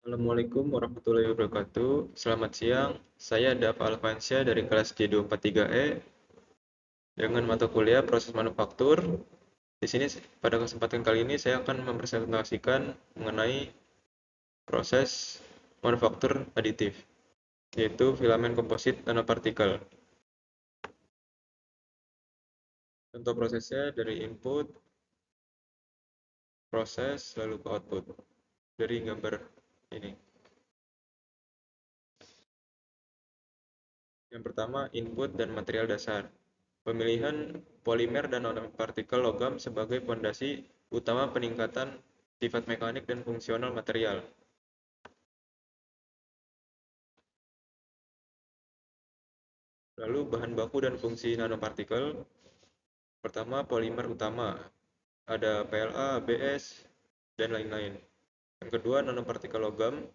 Assalamualaikum warahmatullahi wabarakatuh. Selamat siang, saya Dava Alfansyah dari kelas J243E dengan mata kuliah proses manufaktur. Di sini pada kesempatan kali ini saya akan mempresentasikan mengenai proses manufaktur aditif, yaitu filamen komposit nanopartikel. Contoh prosesnya dari input, proses, lalu ke output. Dari gambar ini. Yang pertama, input dan material dasar. Pemilihan polimer dan nanopartikel logam sebagai fondasi utama peningkatan sifat mekanik dan fungsional material. Lalu bahan baku dan fungsi nanopartikel. Pertama, polimer utama. Ada PLA, ABS, dan lain-lain. Yang kedua, nanopartikel logam.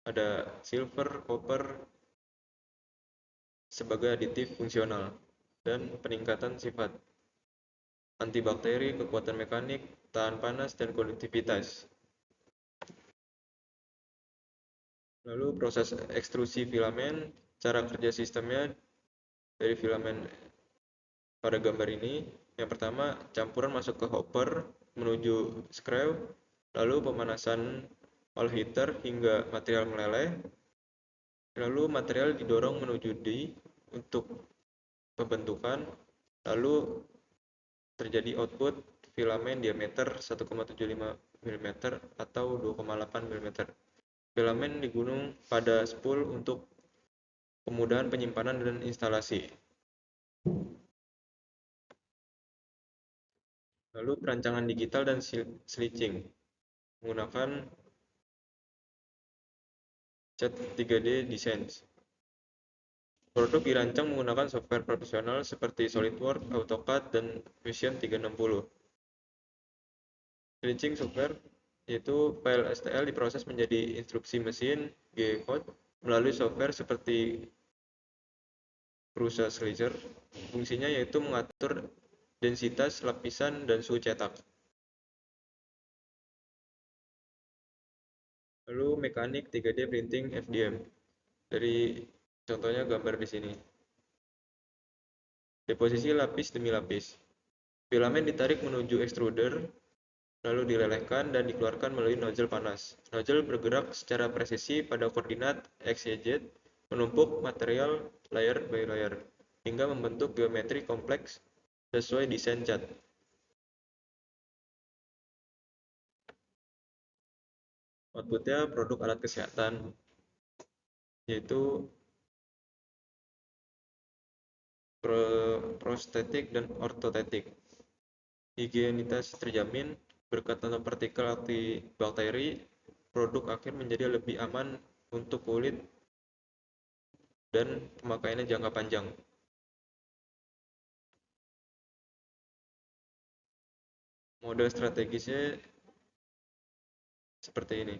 Ada silver, copper sebagai aditif fungsional dan peningkatan sifat antibakteri, kekuatan mekanik, tahan panas, dan konduktivitas. Lalu proses ekstrusi filamen, cara kerja sistemnya dari filamen pada gambar ini. Yang pertama, campuran masuk ke hopper menuju screw, lalu pemanasan all heater hingga material meleleh, lalu material didorong menuju die untuk pembentukan, lalu terjadi output filamen diameter 1,75 mm atau 2,8 mm. Filamen digunung pada spool untuk kemudahan penyimpanan dan instalasi. Lalu perancangan digital dan switching menggunakan CAD 3D Design. Produk dirancang menggunakan software profesional seperti SolidWorks, AutoCAD, dan Fusion 360. Switching software yaitu file STL diproses menjadi instruksi mesin G-code melalui software seperti Prusa Slicer. Fungsinya yaitu mengatur densitas lapisan dan suhu cetak. Lalu mekanik 3D printing FDM. Dari contohnya gambar di sini. Deposisi lapis demi lapis. Filamen ditarik menuju extruder, lalu dilelehkan dan dikeluarkan melalui nozzle panas. Nozzle bergerak secara presisi pada koordinat X, Y, Z, menumpuk material layer by layer, hingga membentuk geometri kompleks sesuai desain CAD. Outputnya produk alat kesehatan, yaitu prostetik dan ortotetik. Higienitas terjamin, berkat nanopartikel antibakteri, produk akhir menjadi lebih aman untuk kulit dan pemakaiannya jangka panjang. Mode strategisnya seperti ini,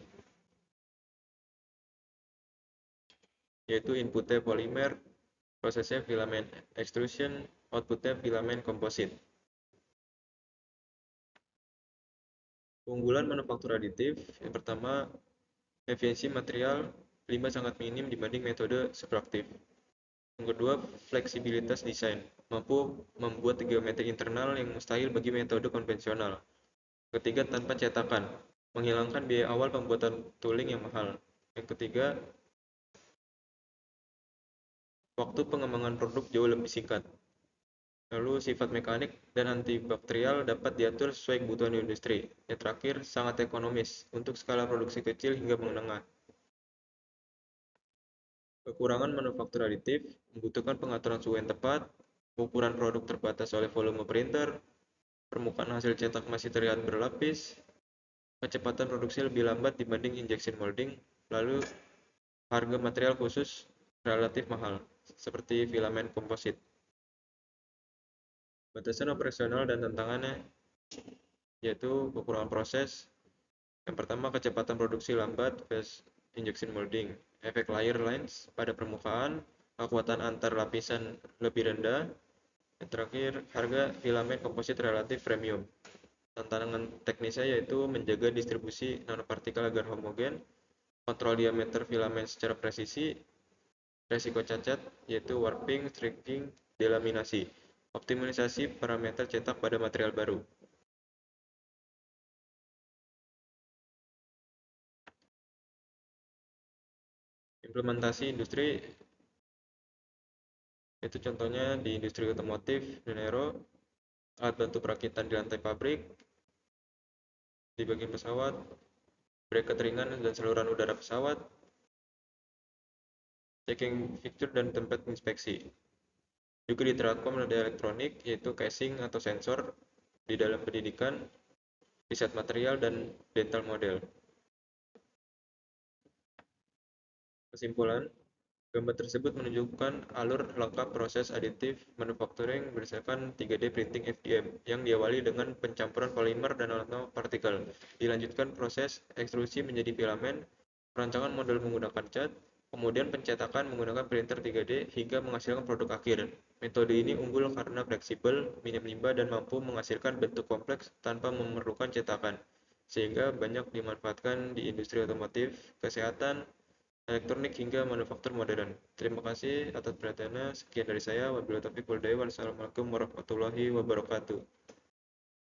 yaitu inputnya polimer, prosesnya filamen extrusion, outputnya filamen komposit. Keunggulan manufaktur aditif, yang pertama, efisiensi material 5 sangat minim dibanding metode subtraktif. Yang kedua, fleksibilitas desain, mampu membuat geometri internal yang mustahil bagi metode konvensional. Ketiga, tanpa cetakan, menghilangkan biaya awal pembuatan tooling yang mahal. Yang ketiga, waktu pengembangan produk jauh lebih singkat. Lalu sifat mekanik dan antibakterial dapat diatur sesuai kebutuhan industri. Yang terakhir, sangat ekonomis untuk skala produksi kecil hingga menengah. Kekurangan manufaktur aditif membutuhkan pengaturan suhu yang tepat, ukuran produk terbatas oleh volume printer, permukaan hasil cetak masih terlihat berlapis, kecepatan produksi lebih lambat dibanding injection molding, lalu harga material khusus relatif mahal, seperti filamen komposit. Batasan operasional dan tantangannya yaitu kekurangan proses. Yang pertama, kecepatan produksi lambat fast injection molding, efek layer lines pada permukaan, kekuatan antar lapisan lebih rendah. Yang terakhir, harga filamen komposit relatif premium. Tantangan teknisnya yaitu menjaga distribusi nanopartikel agar homogen, kontrol diameter filamen secara presisi, resiko cacat, yaitu warping, stretching, delaminasi, optimalisasi parameter cetak pada material baru. Implementasi industri, itu contohnya di industri otomotif dan aero, alat bantu perakitan di lantai pabrik, di bagian pesawat, bracket ringan dan saluran udara pesawat, checking fixture dan tempat inspeksi. Juga diterapkan pada elektronik, yaitu casing atau sensor di dalam pendidikan, riset material, dan dental model. Kesimpulan, gambar tersebut menunjukkan alur lengkap proses aditif manufacturing berdasarkan 3D printing FDM yang diawali dengan pencampuran polimer dan nanopartikel, dilanjutkan proses ekstrusi menjadi filamen, perancangan model menggunakan cat, kemudian pencetakan menggunakan printer 3D hingga menghasilkan produk akhir. Metode ini unggul karena fleksibel, minim limbah, dan mampu menghasilkan bentuk kompleks tanpa memerlukan cetakan, sehingga banyak dimanfaatkan di industri otomotif, kesehatan, elektronik hingga manufaktur modern. Terima kasih atas perhatiannya. Sekian dari saya. Wabillahi taufiq wal hidayah. Wassalamualaikum warahmatullahi wabarakatuh.